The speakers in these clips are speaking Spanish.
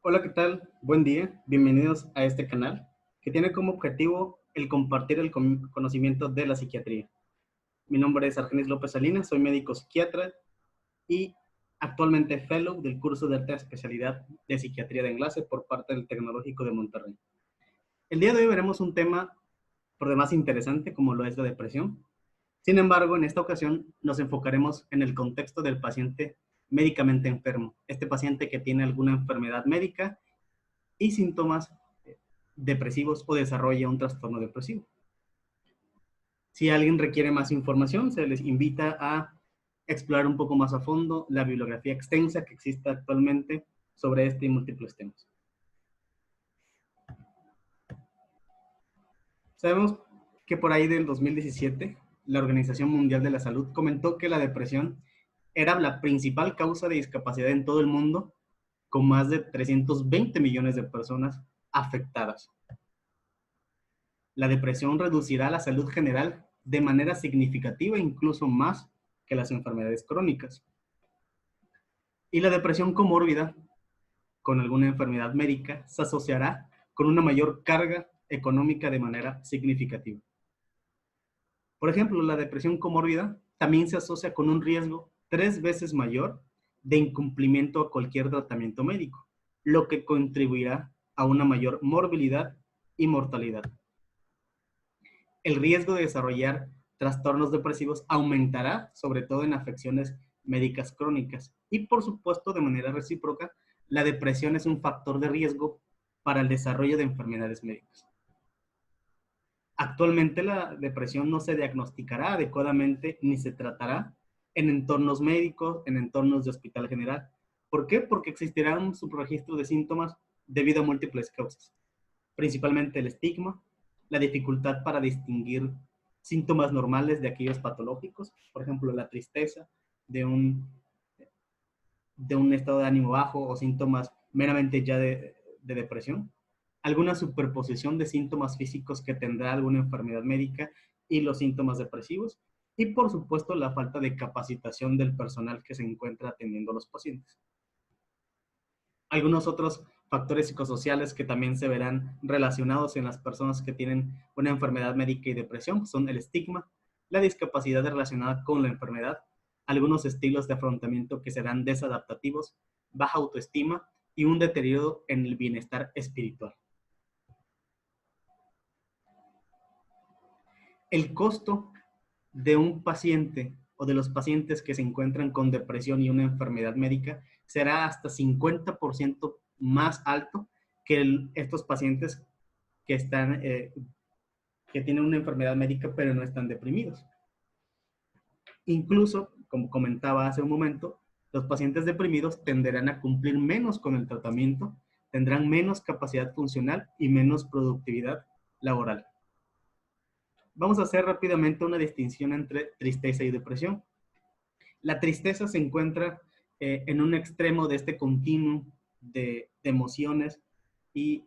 Hola, ¿qué tal? Buen día. Bienvenidos a este canal que tiene como objetivo el compartir el conocimiento de la psiquiatría. Mi nombre es Argenis López Salinas, soy médico psiquiatra y actualmente fellow del curso de alta especialidad de psiquiatría de enlace por parte del Tecnológico de Monterrey. El día de hoy veremos un tema por demás interesante como lo es la depresión. Sin embargo, en esta ocasión nos enfocaremos en el contexto del paciente médicamente enfermo, este paciente que tiene alguna enfermedad médica y síntomas depresivos o desarrolla un trastorno depresivo. Si alguien requiere más información, se les invita a explorar un poco más a fondo la bibliografía extensa que existe actualmente sobre este y múltiples temas. Sabemos que por ahí del 2017, la Organización Mundial de la Salud comentó que la depresión era la principal causa de discapacidad en todo el mundo, con más de 320 millones de personas afectadas. La depresión reducirá la salud general de manera significativa, incluso más que las enfermedades crónicas. Y la depresión comórbida con alguna enfermedad médica se asociará con una mayor carga económica de manera significativa. Por ejemplo, la depresión comórbida también se asocia con un riesgo 3 veces mayor de incumplimiento a cualquier tratamiento médico, lo que contribuirá a una mayor morbilidad y mortalidad. El riesgo de desarrollar trastornos depresivos aumentará, sobre todo en afecciones médicas crónicas. Y por supuesto, de manera recíproca, la depresión es un factor de riesgo para el desarrollo de enfermedades médicas. Actualmente la depresión no se diagnosticará adecuadamente ni se tratará en entornos médicos, en entornos de hospital general. ¿Por qué? Porque existirá un subregistro de síntomas debido a múltiples causas, principalmente el estigma, la dificultad para distinguir síntomas normales de aquellos patológicos, por ejemplo, la tristeza de un estado de ánimo bajo o síntomas meramente ya de depresión, alguna superposición de síntomas físicos que tendrá alguna enfermedad médica y los síntomas depresivos, y por supuesto la falta de capacitación del personal que se encuentra atendiendo a los pacientes. Algunos otros factores psicosociales que también se verán relacionados en las personas que tienen una enfermedad médica y depresión son el estigma, la discapacidad relacionada con la enfermedad, algunos estilos de afrontamiento que serán desadaptativos, baja autoestima y un deterioro en el bienestar espiritual. El costo de un paciente o de los pacientes que se encuentran con depresión y una enfermedad médica será hasta 50% más alto que estos pacientes que están, que tienen una enfermedad médica pero no están deprimidos. Incluso, como comentaba hace un momento, los pacientes deprimidos tenderán a cumplir menos con el tratamiento, tendrán menos capacidad funcional y menos productividad laboral. Vamos a hacer rápidamente una distinción entre tristeza y depresión. La tristeza se encuentra en un extremo de este continuum de emociones y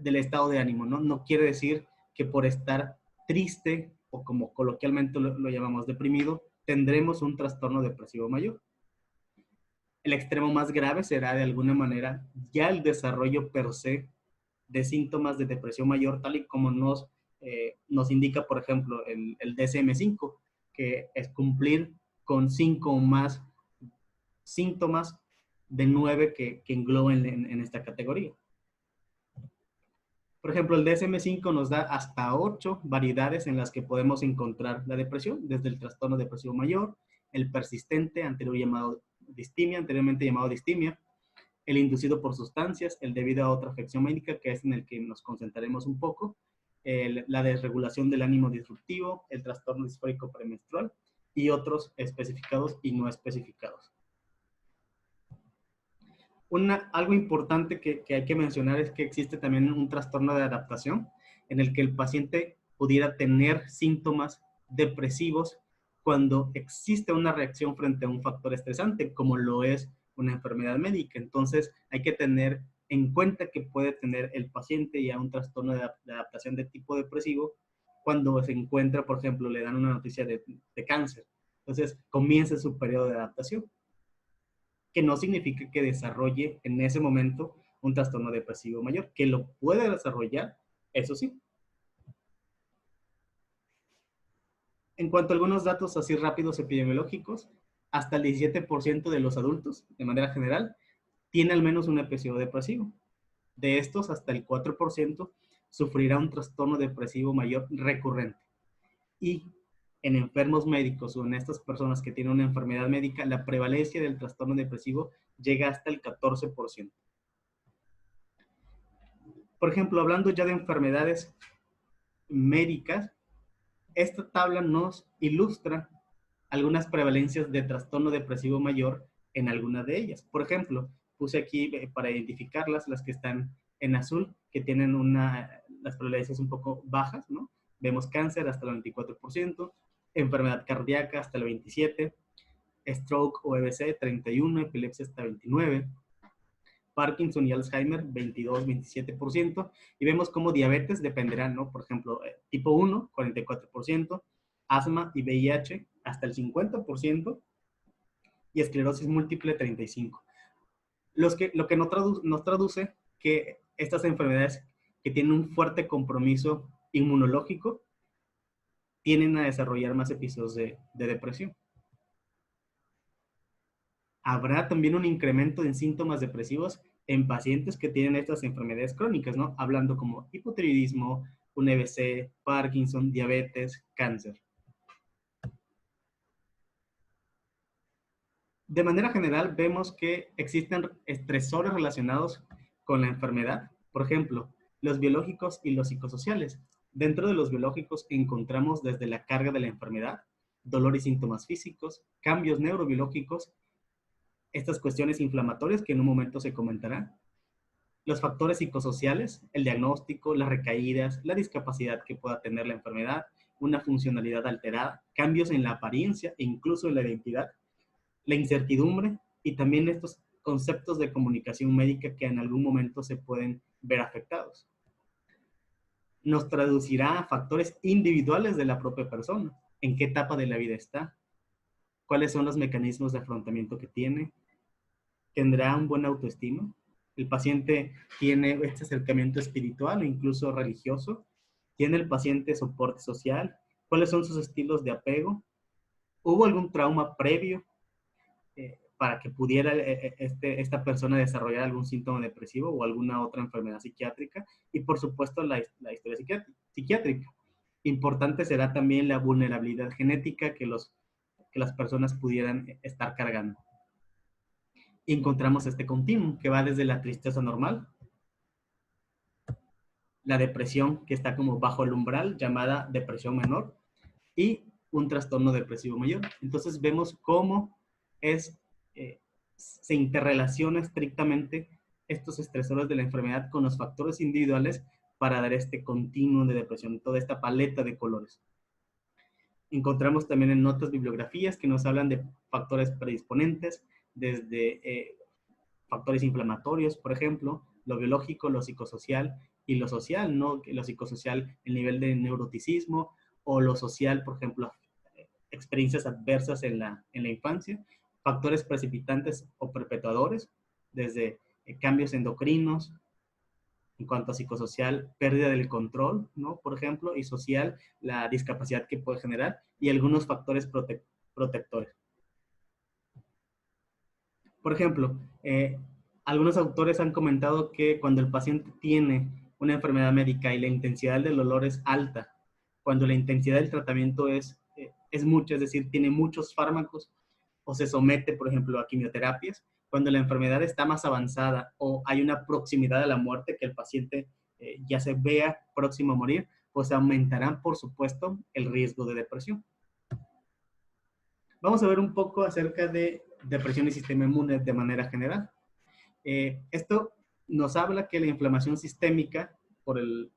del estado de ánimo, ¿no? No quiere decir que por estar triste o como coloquialmente lo llamamos deprimido, tendremos un trastorno depresivo mayor. El extremo más grave será de alguna manera ya el desarrollo per se de síntomas de depresión mayor, tal y como nos indica, por ejemplo, el DSM-5, que es cumplir con 5 o más síntomas de 9 que engloben en esta categoría. Por ejemplo, el DSM-5 nos da hasta 8 variedades en las que podemos encontrar la depresión, desde el trastorno depresivo mayor, el persistente, anteriormente llamado distimia, el inducido por sustancias, el debido a otra afección médica, que es en el que nos concentraremos un poco, la desregulación del ánimo disruptivo, el trastorno disfórico premenstrual y otros especificados y no especificados. Algo importante que hay que mencionar es que existe también un trastorno de adaptación en el que el paciente pudiera tener síntomas depresivos cuando existe una reacción frente a un factor estresante, como lo es una enfermedad médica. Entonces, hay que tener en cuenta que puede tener el paciente ya un trastorno de adaptación de tipo depresivo cuando se encuentra, por ejemplo, le dan una noticia de cáncer. Entonces, comienza su periodo de adaptación. que no significa que desarrolle en ese momento un trastorno depresivo mayor, que lo puede desarrollar, eso sí. En cuanto a algunos datos así rápidos epidemiológicos, hasta el 17% de los adultos, de manera general, tiene al menos un episodio depresivo. De estos, hasta el 4% sufrirá un trastorno depresivo mayor recurrente. Y en enfermos médicos o en estas personas que tienen una enfermedad médica, la prevalencia del trastorno depresivo llega hasta el 14%. Por ejemplo, hablando ya de enfermedades médicas, esta tabla nos ilustra algunas prevalencias de trastorno depresivo mayor en algunas de ellas. Por ejemplo, puse aquí para identificarlas las que están en azul, que tienen las prevalencias un poco bajas, ¿no? Vemos cáncer hasta el 24%, enfermedad cardíaca hasta el 27%, stroke o EBC 31%, epilepsia hasta 29%, Parkinson y Alzheimer 22-27%, y vemos cómo diabetes dependerá, ¿no? Por ejemplo, tipo 1, 44%, asma y VIH hasta el 50%, y esclerosis múltiple 35%. Lo que nos traduce que estas enfermedades que tienen un fuerte compromiso inmunológico tienden a desarrollar más episodios de depresión. Habrá también un incremento en síntomas depresivos en pacientes que tienen estas enfermedades crónicas, ¿no? Hablando como hipotiroidismo, un EBC, Parkinson, diabetes, cáncer. De manera general, vemos que existen estresores relacionados con la enfermedad. Por ejemplo, los biológicos y los psicosociales. Dentro de los biológicos encontramos desde la carga de la enfermedad, dolor y síntomas físicos, cambios neurobiológicos, estas cuestiones inflamatorias que en un momento se comentará, los factores psicosociales, el diagnóstico, las recaídas, la discapacidad que pueda tener la enfermedad, una funcionalidad alterada, cambios en la apariencia e incluso en la identidad, la incertidumbre y también estos conceptos de comunicación médica que en algún momento se pueden ver afectados. Nos traducirá a factores individuales de la propia persona, en qué etapa de la vida está, cuáles son los mecanismos de afrontamiento que tiene, tendrá un buen autoestima, el paciente tiene este acercamiento espiritual o incluso religioso, tiene el paciente soporte social, cuáles son sus estilos de apego, hubo algún trauma previo para que pudiera esta persona desarrollar algún síntoma depresivo o alguna otra enfermedad psiquiátrica, y por supuesto la historia psiquiátrica. Importante será también la vulnerabilidad genética que las personas pudieran estar cargando. Y encontramos este continuum que va desde la tristeza normal, la depresión que está como bajo el umbral, llamada depresión menor, y un trastorno depresivo mayor. Entonces vemos cómo se interrelaciona estrictamente estos estresores de la enfermedad con los factores individuales para dar este continuum de depresión, toda esta paleta de colores. Encontramos también en otras bibliografías que nos hablan de factores predisponentes, desde factores inflamatorios, por ejemplo, lo biológico, lo psicosocial y lo social, ¿no? Lo psicosocial, el nivel de neuroticismo, o lo social, por ejemplo, experiencias adversas en la infancia, factores precipitantes o perpetuadores, desde cambios endocrinos, en cuanto a psicosocial, pérdida del control, ¿no? Por ejemplo, y social, la discapacidad que puede generar, y algunos factores protectores. Por ejemplo, algunos autores han comentado que cuando el paciente tiene una enfermedad médica y la intensidad del dolor es alta, cuando la intensidad del tratamiento es mucha, es decir, tiene muchos fármacos o se somete, por ejemplo, a quimioterapias, cuando la enfermedad está más avanzada o hay una proximidad a la muerte, que el paciente ya se vea próximo a morir, pues aumentarán, por supuesto, el riesgo de depresión. Vamos a ver un poco acerca de depresión y sistema inmune de manera general. Esto nos habla que la inflamación sistémica por el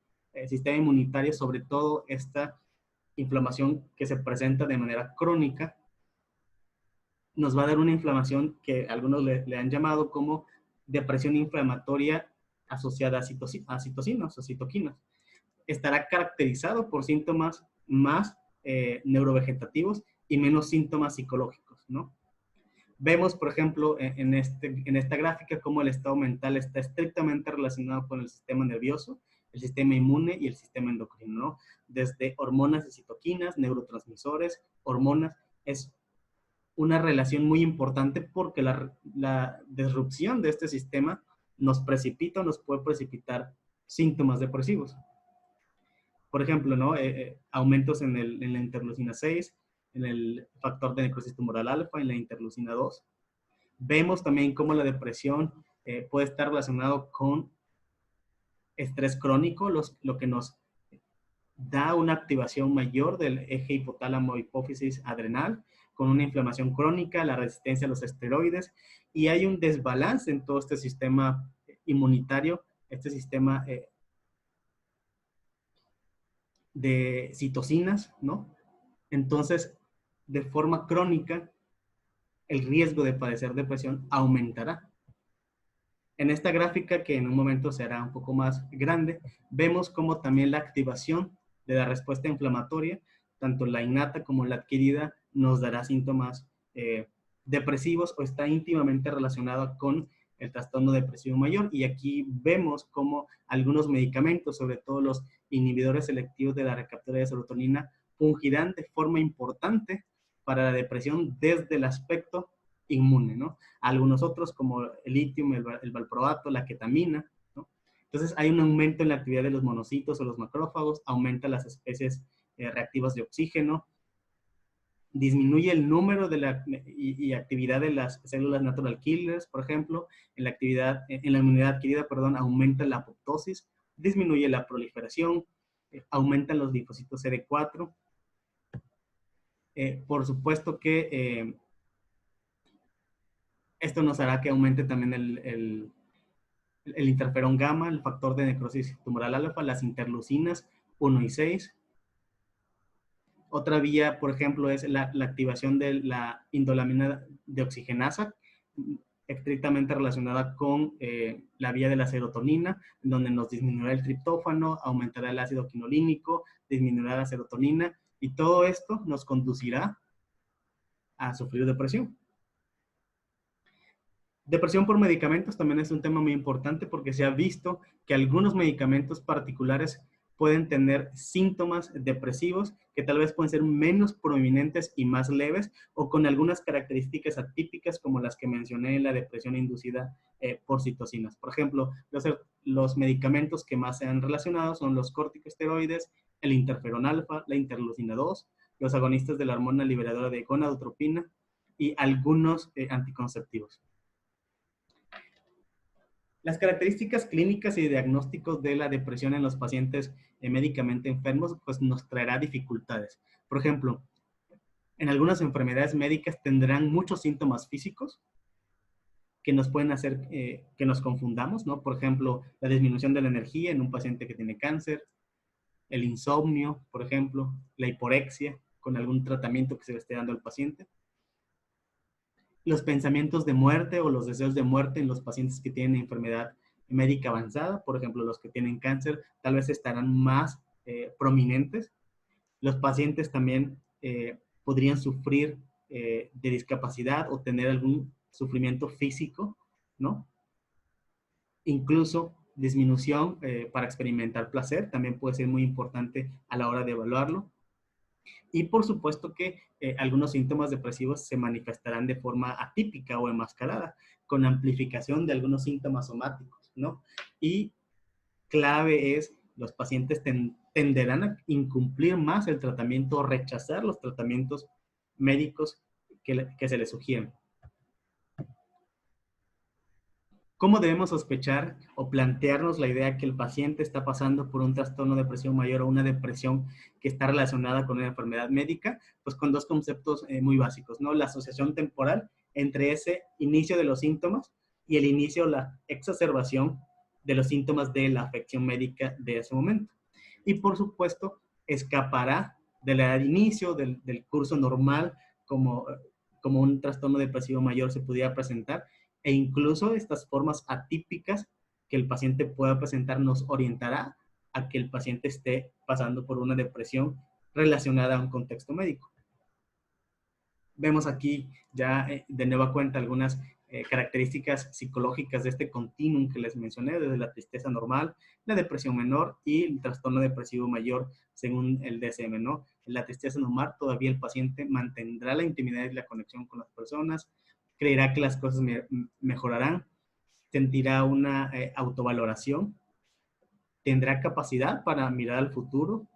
sistema inmunitario, sobre todo esta inflamación que se presenta de manera crónica, nos va a dar una inflamación que algunos le han llamado como depresión inflamatoria asociada a citocinas o citoquinas. Estará caracterizado por síntomas más neurovegetativos y menos síntomas psicológicos, ¿no? Vemos, por ejemplo, en esta gráfica cómo el estado mental está estrictamente relacionado con el sistema nervioso, el sistema inmune y el sistema endocrino, ¿no? Desde hormonas y citoquinas, neurotransmisores, hormonas, es una relación muy importante porque la disrupción de este sistema nos precipita o nos puede precipitar síntomas depresivos. Por ejemplo, ¿no? Aumentos en la interleucina 6, en el factor de necrosis tumoral alfa, en la interleucina 2. Vemos también cómo la depresión puede estar relacionado con estrés crónico, lo que nos da una activación mayor del eje hipotálamo hipófisis adrenal, con una inflamación crónica, la resistencia a los esteroides, y hay un desbalance en todo este sistema inmunitario, este sistema de citocinas, ¿no? Entonces, de forma crónica, el riesgo de padecer depresión aumentará. En esta gráfica, que en un momento será un poco más grande, vemos cómo también la activación de la respuesta inflamatoria, tanto la innata como la adquirida, nos dará síntomas depresivos o está íntimamente relacionada con el trastorno depresivo mayor. Y aquí vemos cómo algunos medicamentos, sobre todo los inhibidores selectivos de la recaptura de serotonina, fungirán de forma importante para la depresión desde el aspecto inmune, ¿no? Algunos otros como el litio, el valproato, la ketamina, ¿no? Entonces hay un aumento en la actividad de los monocitos o los macrófagos, aumenta las especies reactivas de oxígeno, disminuye el número y actividad de las células natural killers, por ejemplo, en la inmunidad adquirida, perdón, aumenta la apoptosis, disminuye la proliferación, aumentan los linfocitos CD4. Por supuesto que esto nos hará que aumente también el interferón gamma, el factor de necrosis tumoral alfa, las interleucinas 1 y 6. Otra vía, por ejemplo, es la activación de la indolamina deoxigenasa, estrictamente relacionada con la vía de la serotonina, donde nos disminuirá el triptófano, aumentará el ácido quinolínico, disminuirá la serotonina, y todo esto nos conducirá a sufrir depresión. Depresión por medicamentos también es un tema muy importante porque se ha visto que algunos medicamentos particulares pueden tener síntomas depresivos que tal vez pueden ser menos prominentes y más leves o con algunas características atípicas como las que mencioné en la depresión inducida por citocinas. Por ejemplo, los medicamentos que más se han relacionado son los corticosteroides, el interferón alfa, la interleucina 2, los agonistas de la hormona liberadora de gonadotropina y algunos anticonceptivos. Las características clínicas y diagnósticos de la depresión en los pacientes médicamente enfermos, pues nos traerá dificultades. Por ejemplo, en algunas enfermedades médicas tendrán muchos síntomas físicos que nos pueden hacer que nos confundamos, ¿no? Por ejemplo, la disminución de la energía en un paciente que tiene cáncer, el insomnio, por ejemplo, la hiporexia con algún tratamiento que se le esté dando al paciente. Los pensamientos de muerte o los deseos de muerte en los pacientes que tienen enfermedad médica avanzada, por ejemplo, los que tienen cáncer, tal vez estarán más prominentes. Los pacientes también podrían sufrir de discapacidad o tener algún sufrimiento físico, ¿no? Incluso disminución para experimentar placer también puede ser muy importante a la hora de evaluarlo. Y por supuesto que algunos síntomas depresivos se manifestarán de forma atípica o enmascarada, con amplificación de algunos síntomas somáticos, ¿no? Y clave es, los pacientes tenderán a incumplir más el tratamiento o rechazar los tratamientos médicos que se les sugieren. ¿Cómo debemos sospechar o plantearnos la idea que el paciente está pasando por un trastorno de depresión mayor o una depresión que está relacionada con una enfermedad médica? Pues con dos conceptos muy básicos, ¿no? La asociación temporal entre ese inicio de los síntomas y el inicio o la exacerbación de los síntomas de la afección médica de ese momento. Y por supuesto, escapará de la edad de inicio, del curso normal, como un trastorno depresivo mayor se pudiera presentar, e incluso estas formas atípicas que el paciente pueda presentar nos orientará a que el paciente esté pasando por una depresión relacionada a un contexto médico. Vemos aquí ya de nueva cuenta algunas características psicológicas de este continuum que les mencioné, desde la tristeza normal, la depresión menor y el trastorno depresivo mayor, según el DSM, ¿no? En la tristeza normal todavía el paciente mantendrá la intimidad y la conexión con las personas, creerá que las cosas mejorarán, sentirá una autovaloración, tendrá capacidad para mirar al futuro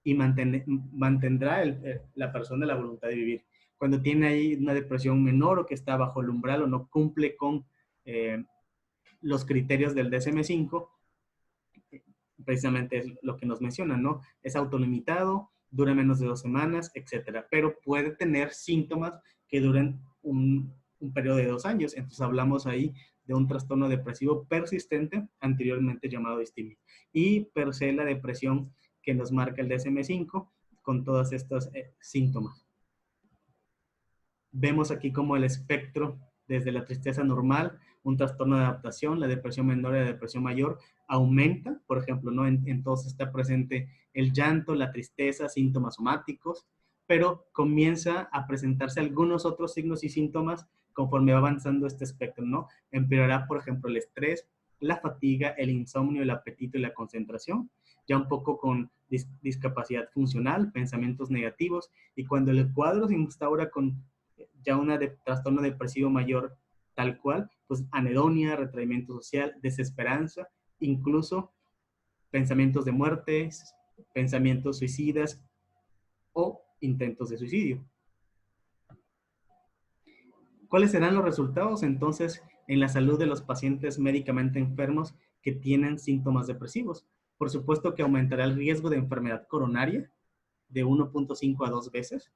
y mantendrá la persona la voluntad de vivir. Cuando tiene ahí una depresión menor o que está bajo el umbral o no cumple con eh, los criterios del DSM-5, precisamente es lo que nos mencionan, ¿no? Es autolimitado, dura menos de 2 semanas, etcétera, pero puede tener síntomas que duren un periodo de 2 años. Entonces hablamos ahí de un trastorno depresivo persistente, anteriormente llamado distimia. Y per se la depresión que nos marca el DSM-5 con todos estos síntomas. Vemos aquí como el espectro desde la tristeza normal, un trastorno de adaptación, la depresión menor y la depresión mayor aumenta, por ejemplo, ¿no? En todos está presente el llanto, la tristeza, síntomas somáticos, pero comienza a presentarse algunos otros signos y síntomas conforme va avanzando este espectro, ¿no? Empeorará, por ejemplo, el estrés, la fatiga, el insomnio, el apetito y la concentración, ya un poco con discapacidad funcional, pensamientos negativos, y cuando el cuadro se instaura con ya una trastorno depresivo mayor tal cual, pues anedonia, retraimiento social, desesperanza, incluso pensamientos de muerte, pensamientos suicidas o intentos de suicidio. ¿Cuáles serán los resultados entonces en la salud de los pacientes médicamente enfermos que tienen síntomas depresivos? Por supuesto que aumentará el riesgo de enfermedad coronaria de 1.5 a 2 veces,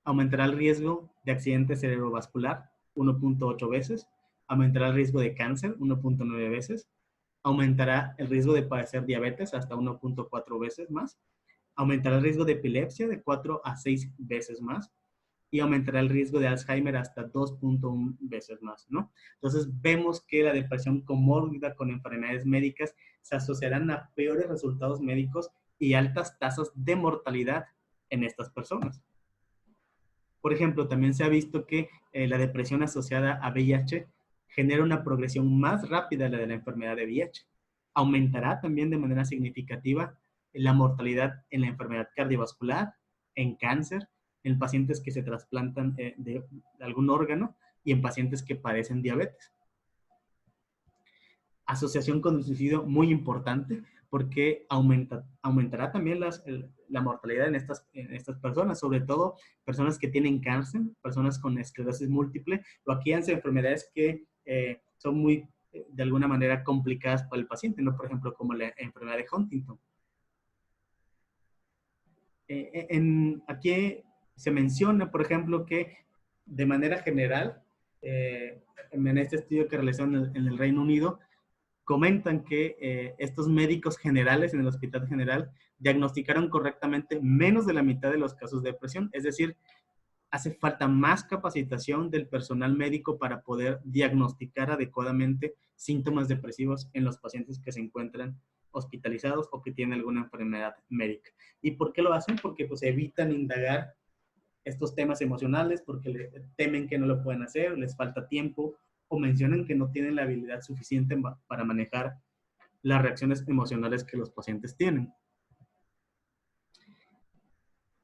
aumentará el riesgo de accidente cerebrovascular 1.8 veces, aumentará el riesgo de cáncer 1.9 veces, aumentará el riesgo de padecer diabetes hasta 1.4 veces más, aumentará el riesgo de epilepsia de 4 a 6 veces más y aumentará el riesgo de Alzheimer hasta 2.1 veces más, ¿no? Entonces vemos que la depresión comórbida con enfermedades médicas se asociarán a peores resultados médicos y altas tasas de mortalidad en estas personas. Por ejemplo, también se ha visto que la depresión asociada a VIH genera una progresión más rápida de la de la enfermedad de VIH. Aumentará también de manera significativa la mortalidad en la enfermedad cardiovascular, en cáncer, en pacientes que se trasplantan de algún órgano y en pacientes que padecen diabetes. Asociación con el suicidio muy importante porque aumentará también la mortalidad en estas personas, sobre todo personas que tienen cáncer, personas con esclerosis múltiple o aquellas enfermedades que son muy, de alguna manera, complicadas para el paciente, ¿no? Por ejemplo, como la enfermedad de Huntington. Aquí se menciona, por ejemplo, que de manera general, en este estudio que realizaron en el Reino Unido, comentan que estos médicos generales en el Hospital General diagnosticaron correctamente menos de la mitad de los casos de depresión, es decir, hace falta más capacitación del personal médico para poder diagnosticar adecuadamente síntomas depresivos en los pacientes que se encuentran hospitalizados o que tienen alguna enfermedad médica. ¿Y por qué lo hacen? Porque pues evitan indagar estos temas emocionales porque temen que no lo pueden hacer, les falta tiempo o mencionan que no tienen la habilidad suficiente para manejar las reacciones emocionales que los pacientes tienen.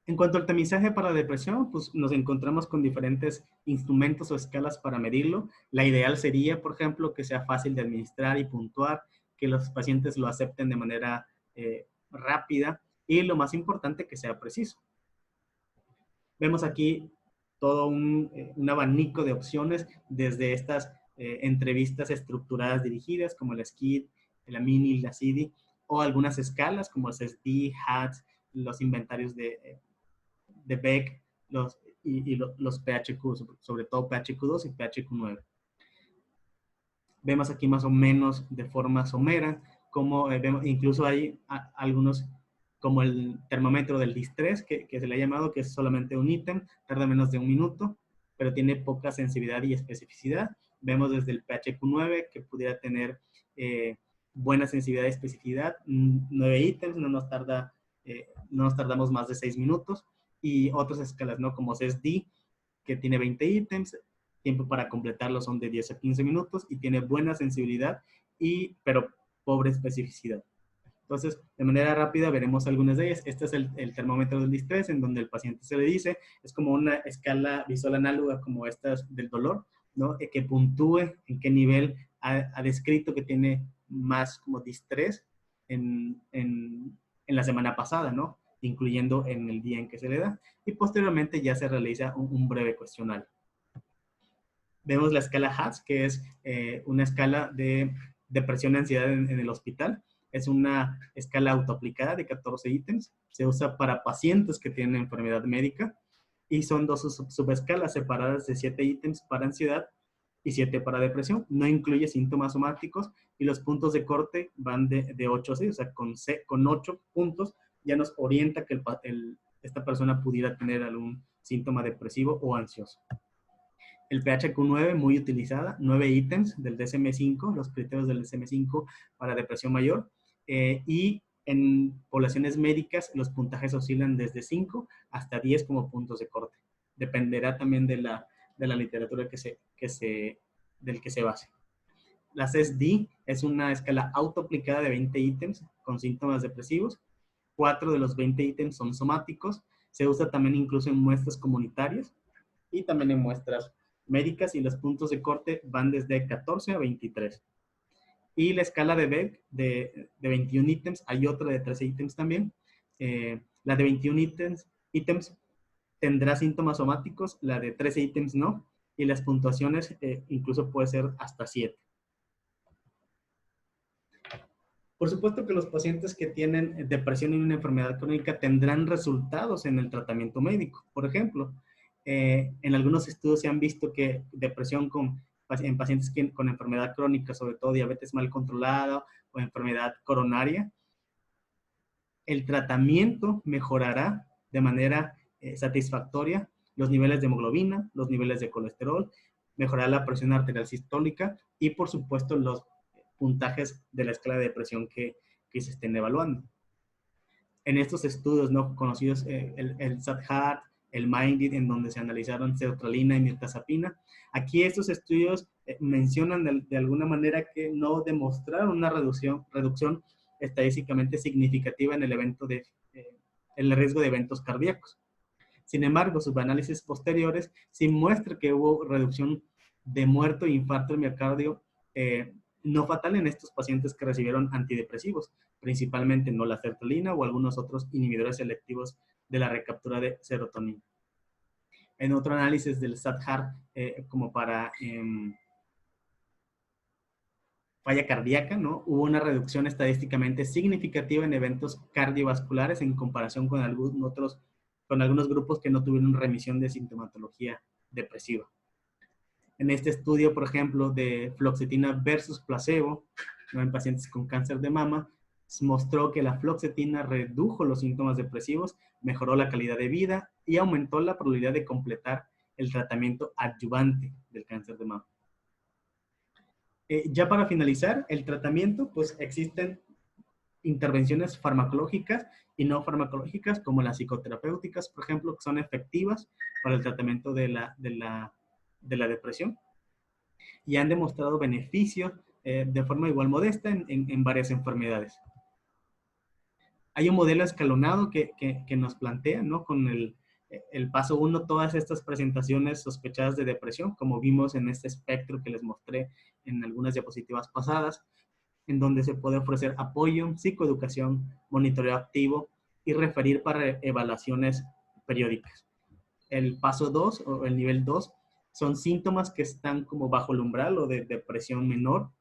En cuanto al tamizaje para la depresión, pues nos encontramos con diferentes instrumentos o escalas para medirlo. La ideal sería, por ejemplo, que sea fácil de administrar y puntuar, que los pacientes lo acepten de manera rápida y lo más importante, que sea preciso. Vemos aquí todo un abanico de opciones desde estas entrevistas estructuradas dirigidas como el SKID, la MINI, la CIDI, o algunas escalas como el SSD, HATS, los inventarios de Beck los PHQ, sobre todo PHQ2 y PHQ9. Vemos aquí más o menos de forma somera, como vemos, incluso hay algunos como el termómetro del distrés, que se le ha llamado, que es solamente un ítem, tarda menos de 1 minuto, pero tiene poca sensibilidad y especificidad. Vemos desde el PHQ9 que pudiera tener buena sensibilidad y especificidad, 9 ítems, no nos tardamos más de 6 minutos, y otras escalas, ¿no? Como CSD, que tiene 20 ítems, tiempo para completarlo son de 10 a 15 minutos y tiene buena sensibilidad, pero pobre especificidad. Entonces, de manera rápida veremos algunas de ellas. Este es el termómetro del distrés, en donde el paciente se le dice, es como una escala visual análoga como esta del dolor, ¿no? Que puntúe en qué nivel ha descrito que tiene más como distrés en la semana pasada, ¿no? Incluyendo en el día en que se le da. Y posteriormente ya se realiza un breve cuestionario. Vemos la escala HATS, que es una escala de depresión y ansiedad en el hospital. Es una escala autoaplicada de 14 ítems. Se usa para pacientes que tienen enfermedad médica y son dos subescalas separadas de 7 ítems para ansiedad y 7 para depresión. No incluye síntomas somáticos y los puntos de corte van de 8 a 6. O sea, con 8 puntos ya nos orienta que esta persona pudiera tener algún síntoma depresivo o ansioso. El PHQ-9, muy utilizada, 9 ítems del DSM-5, los criterios del DSM-5 para depresión mayor. Y en poblaciones médicas, los puntajes oscilan desde 5 hasta 10 como puntos de corte. Dependerá también de la literatura del que se base. La CES-D es una escala autoaplicada de 20 ítems con síntomas depresivos. 4 de los 20 ítems son somáticos. Se usa también incluso en muestras comunitarias y también en muestras médicas, y los puntos de corte van desde 14 a 23. Y la escala de Beck de 21 ítems, hay otra de 13 ítems también. La de 21 ítems tendrá síntomas somáticos, la de 13 ítems no, y las puntuaciones incluso puede ser hasta 7. Por supuesto que los pacientes que tienen depresión y una enfermedad crónica tendrán resultados en el tratamiento médico. Por ejemplo, en algunos estudios se han visto que depresión en pacientes con enfermedad crónica, sobre todo diabetes mal controlada o enfermedad coronaria, el tratamiento mejorará de manera satisfactoria los niveles de hemoglobina, los niveles de colesterol, mejorará la presión arterial sistólica y, por supuesto, los puntajes de la escala de depresión que se estén evaluando. En estos estudios no conocidos, el SAD-HART, el MIND-IT, en donde se analizaron sertralina y mirtazapina, aquí estos estudios mencionan de alguna manera que no demostraron una reducción estadísticamente significativa en el riesgo de eventos cardíacos. Sin embargo, sus análisis posteriores sí muestran que hubo reducción de muerte e infarto del miocardio no fatal en estos pacientes que recibieron antidepresivos, principalmente no la sertralina o algunos otros inhibidores selectivos de la recaptura de serotonina. En otro análisis del SAD-HART, como para falla cardíaca, ¿no? Hubo una reducción estadísticamente significativa en eventos cardiovasculares en comparación con algunos grupos que no tuvieron remisión de sintomatología depresiva. En este estudio, por ejemplo, de fluoxetina versus placebo, ¿no?, en pacientes con cáncer de mama, se mostró que la fluoxetina redujo los síntomas depresivos, mejoró la calidad de vida y aumentó la probabilidad de completar el tratamiento adyuvante del cáncer de mama. Ya para finalizar el tratamiento, pues existen intervenciones farmacológicas y no farmacológicas, como las psicoterapéuticas, por ejemplo, que son efectivas para el tratamiento de la depresión y han demostrado beneficios de forma igual modesta en varias enfermedades. Hay un modelo escalonado que nos plantea, ¿no?, con el paso 1, todas estas presentaciones sospechadas de depresión, como vimos en este espectro que les mostré en algunas diapositivas pasadas, en donde se puede ofrecer apoyo, psicoeducación, monitoreo activo y referir para evaluaciones periódicas. El paso 2 o el nivel 2 son síntomas que están como bajo el umbral o de depresión menor,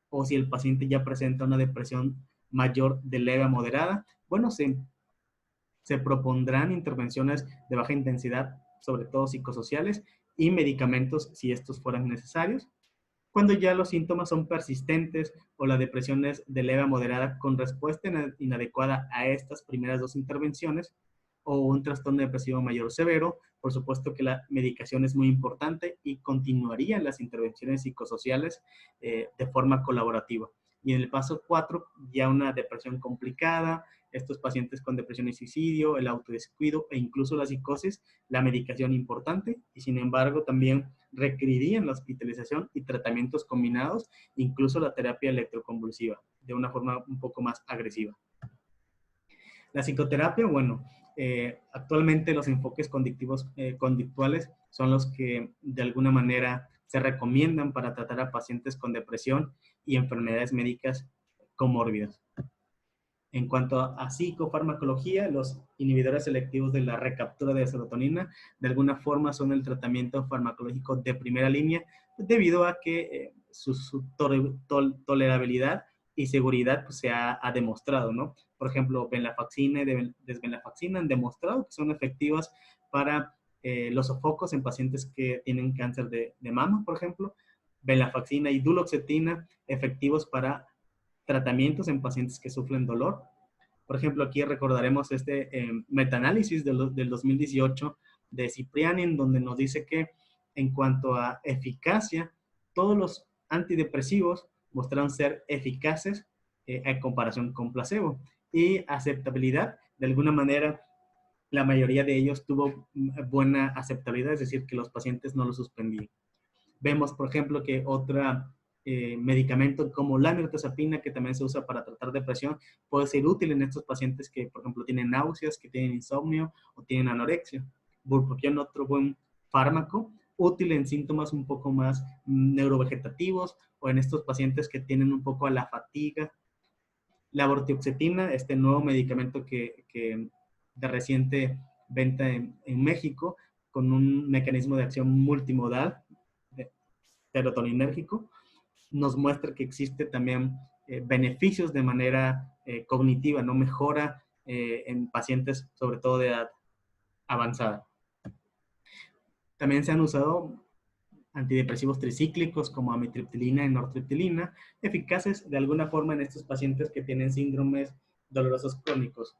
o si el paciente ya presenta una depresión mayor de leve a moderada, bueno, se propondrán intervenciones de baja intensidad, sobre todo psicosociales, y medicamentos si estos fueran necesarios. Cuando ya los síntomas son persistentes o la depresión es de leve a moderada con respuesta inadecuada a estas primeras dos intervenciones, o un trastorno depresivo mayor severo, por supuesto que la medicación es muy importante y continuarían las intervenciones psicosociales de forma colaborativa. Y en el paso 4, ya una depresión complicada, estos pacientes con depresión y suicidio, el autodescuido e incluso la psicosis, la medicación importante, y sin embargo también requerirían la hospitalización y tratamientos combinados, incluso la terapia electroconvulsiva, de una forma un poco más agresiva. La psicoterapia, bueno, actualmente los enfoques conductuales son los que de alguna manera se recomiendan para tratar a pacientes con depresión y enfermedades médicas comórbidas. En cuanto a psicofarmacología, los inhibidores selectivos de la recaptura de serotonina de alguna forma son el tratamiento farmacológico de primera línea debido a que su tolerabilidad y seguridad pues, se ha demostrado, ¿no? Por ejemplo, venlafaxina y desvenlafaxina han demostrado que son efectivas para los sofocos en pacientes que tienen cáncer de mama, por ejemplo. Venlafaxina y duloxetina efectivos para tratamientos en pacientes que sufren dolor. Por ejemplo, aquí recordaremos este metaanálisis del 2018 de Cipriani, en donde nos dice que en cuanto a eficacia, todos los antidepresivos mostraron ser eficaces en comparación con placebo. Y aceptabilidad, de alguna manera, la mayoría de ellos tuvo buena aceptabilidad, es decir, que los pacientes no lo suspendían. Vemos, por ejemplo, que otra medicamento como la mirtazapina, que también se usa para tratar depresión, puede ser útil en estos pacientes que, por ejemplo, tienen náuseas, que tienen insomnio o tienen anorexia. Bupropión, otro buen fármaco, útil en síntomas un poco más neurovegetativos o en estos pacientes que tienen un poco a la fatiga. La vortioxetina, este nuevo medicamento que de reciente venta en México, con un mecanismo de acción multimodal, serotoninérgico, nos muestra que existe también beneficios de manera cognitiva, no mejora en pacientes, sobre todo de edad avanzada. También se han usado antidepresivos tricíclicos como amitriptilina y nortriptilina, eficaces de alguna forma en estos pacientes que tienen síndromes dolorosos crónicos.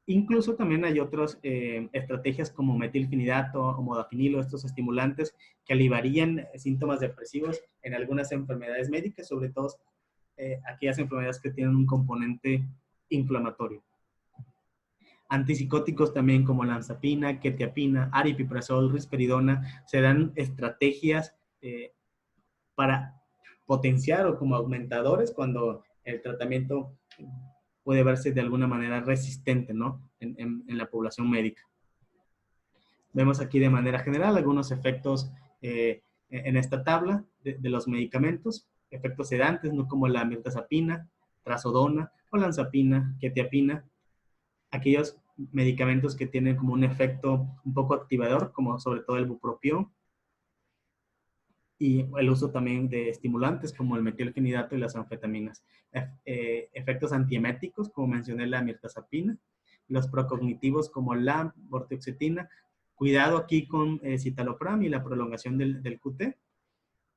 Incluso también hay otras estrategias como metilfenidato o modafinilo, estos estimulantes que aliviarían síntomas depresivos en algunas enfermedades médicas, sobre todo aquellas enfermedades que tienen un componente inflamatorio. Antipsicóticos también como lanzapina, quetiapina, aripiprazol, risperidona, se dan estrategias para potenciar o como aumentadores cuando el tratamiento puede verse de alguna manera resistente, ¿no? En la población médica. Vemos aquí de manera general algunos efectos en esta tabla de los medicamentos, efectos sedantes, no como la mirtazapina, trazodona, olanzapina, quetiapina, aquellos medicamentos que tienen como un efecto un poco activador, como sobre todo el bupropión, y el uso también de estimulantes como el metilfenidato y las anfetaminas. Efectos antieméticos, como mencioné la mirtazapina, los procognitivos como la vortioxetina, cuidado aquí con citalopram y la prolongación del QT,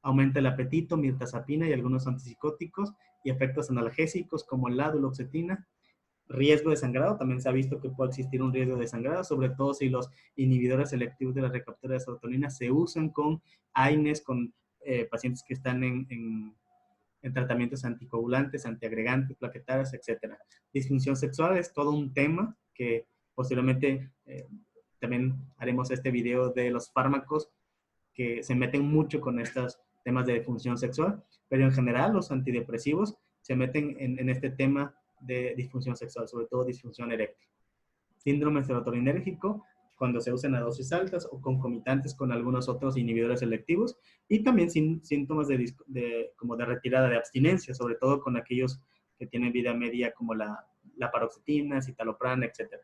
aumenta el apetito, mirtazapina y algunos antipsicóticos, y efectos analgésicos como la duloxetina, riesgo de sangrado, también se ha visto que puede existir un riesgo de sangrado, sobre todo si los inhibidores selectivos de la recaptura de serotonina se usan con AINES, con pacientes que están en tratamientos anticoagulantes, antiagregantes, plaquetarios, etc. Disfunción sexual es todo un tema que posteriormente también haremos este video de los fármacos que se meten mucho con estos temas de disfunción sexual, pero en general los antidepresivos se meten en este tema de disfunción sexual, sobre todo disfunción eréctil. Síndrome serotoninérgico, cuando se usan a dosis altas o concomitantes con algunos otros inhibidores selectivos, y también síntomas como de retirada de abstinencia, sobre todo con aquellos que tienen vida media como la paroxetina, citalopram, etc.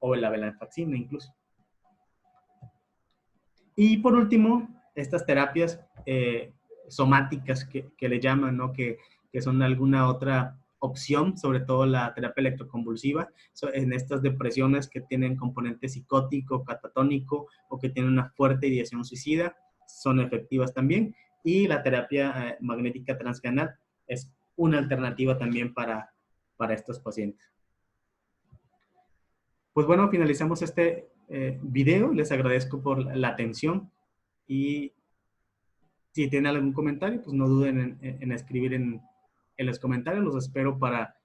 O la venlafaxina incluso. Y por último, estas terapias somáticas que le llaman, ¿no? Que son alguna otra opción, sobre todo la terapia electroconvulsiva, en estas depresiones que tienen componente psicótico, catatónico o que tienen una fuerte ideación suicida, son efectivas también. Y la terapia magnética transcranial es una alternativa también para estos pacientes. Pues bueno, finalizamos este video. Les agradezco por la atención y si tienen algún comentario, pues no duden en escribir en en los comentarios. Los espero para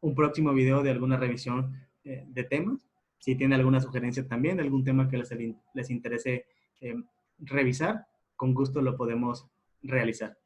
un próximo video de alguna revisión de temas. Si tienen alguna sugerencia también, algún tema que les interese revisar, con gusto lo podemos realizar.